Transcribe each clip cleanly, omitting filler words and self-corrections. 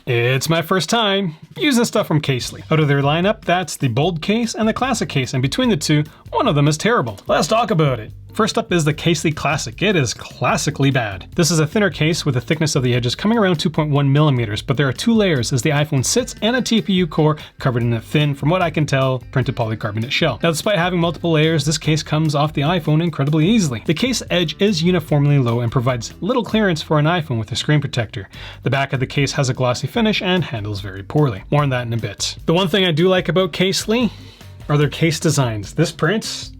It's my first time using stuff from Casely. Out of their lineup, that's the Bold case and the Classic case, and between the two, one of them is terrible. Let's talk about it. First up is the Casely Classic. It is classically bad. This is a thinner case with the thickness of the edges coming around 2.1 millimeters, but there are two layers as the iPhone sits and a TPU core covered in a thin, from what I can tell, printed polycarbonate shell. Now, despite having multiple layers, this case comes off the iPhone incredibly easily. The case edge is uniformly low and provides little clearance for an iPhone with a screen protector. The back of the case has a glossy finish and handles very poorly. More on that in a bit. The one thing I do like about Casely are their case designs. This print,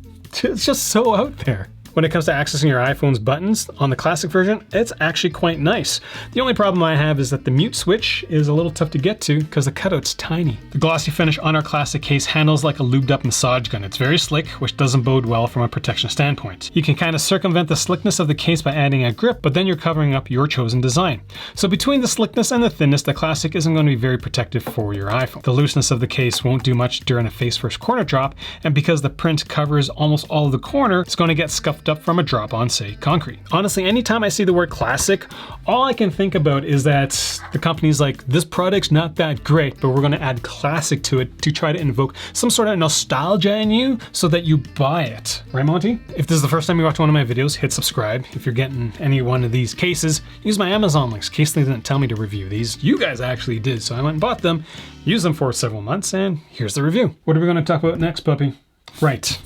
it's just so out there. When it comes to accessing your iPhone's buttons, on the Classic version, it's actually quite nice. The only problem I have is that the mute switch is a little tough to get to because the cutout's tiny. The glossy finish on our Classic case handles like a lubed up massage gun. It's very slick, which doesn't bode well from a protection standpoint. You can kind of circumvent the slickness of the case by adding a grip, but then you're covering up your chosen design. So between the slickness and the thinness, the Classic isn't going to be very protective for your iPhone. The looseness of the case won't do much during a face-first corner drop, and because the print covers almost all of the corner, it's going to get scuffed up from a drop on, say, concrete. Honestly, anytime I see the word Classic, all I can think about is that the company's like, this product's not that great, but we're going to add Classic to it to try to invoke some sort of nostalgia in you so that you buy it. Right, Monty? If this is the first time you watch one of my videos, hit subscribe. If you're getting any one of these cases, use my Amazon links. Casely didn't tell me to review these. You guys actually did, so I went and bought them, used them for several months, and here's the review. What are we going to talk about next, puppy? Right.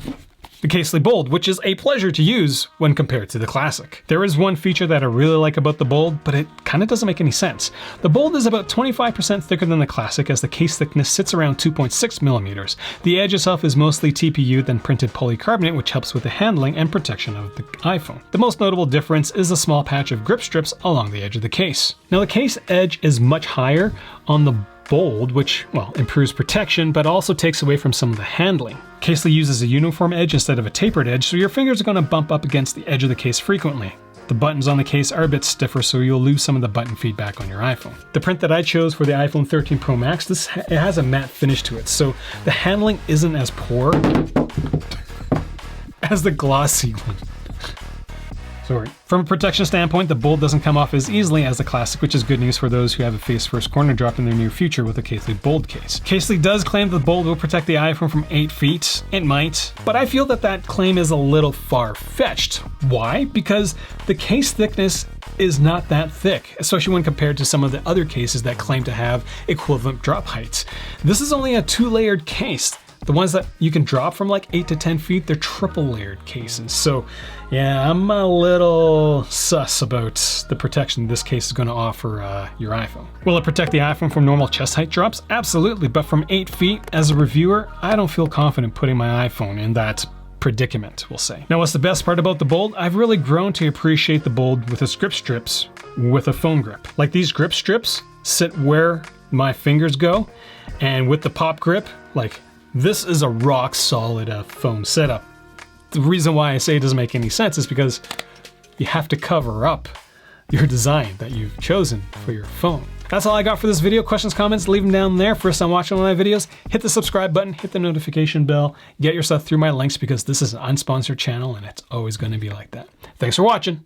The Casely Bold, which is a pleasure to use when compared to the Classic. There is one feature that I really like about the Bold, but it kind of doesn't make any sense. The Bold is about 25% thicker than the Classic as the case thickness sits around 2.6 millimeters. The edge itself is mostly TPU than printed polycarbonate, which helps with the handling and protection of the iPhone. The most notable difference is a small patch of grip strips along the edge of the case. Now, the case edge is much higher on the Bold, which, well, improves protection, but also takes away from some of the handling. Casely uses a uniform edge instead of a tapered edge, so your fingers are going to bump up against the edge of the case frequently. The buttons on the case are a bit stiffer, so you'll lose some of the button feedback on your iPhone. The print that I chose for the iPhone 13 Pro Max, it has a matte finish to it, so the handling isn't as poor as the glossy one. Sorry. From a protection standpoint, the Bold doesn't come off as easily as the Classic, which is good news for those who have a face-first corner drop in their near future with the Casely Bold case. Casely does claim the Bold will protect the iPhone from 8 feet. It might, but I feel that claim is a little far-fetched. Why? Because the case thickness is not that thick, especially when compared to some of the other cases that claim to have equivalent drop heights. This is only a 2-layered case. The ones that you can drop from like 8 to 10 feet, they're triple layered cases. So yeah, I'm a little sus about the protection this case is going to offer your iPhone. Will it protect the iPhone from normal chest height drops? Absolutely, but from 8 feet, as a reviewer, I don't feel confident putting my iPhone in that predicament, we'll say. Now, what's the best part about the Bold? I've really grown to appreciate the Bold with its grip strips with a phone grip. Like, these grip strips sit where my fingers go, and with the pop grip, like, this is a rock solid foam setup. The reason why I say it doesn't make any sense is because you have to cover up your design that you've chosen for your phone. That's all I got for this video. Questions, comments, leave them down there. First time watching one of my videos, hit the subscribe button, hit the notification bell, get yourself through my links because this is an unsponsored channel and it's always going to be like that. Thanks for watching.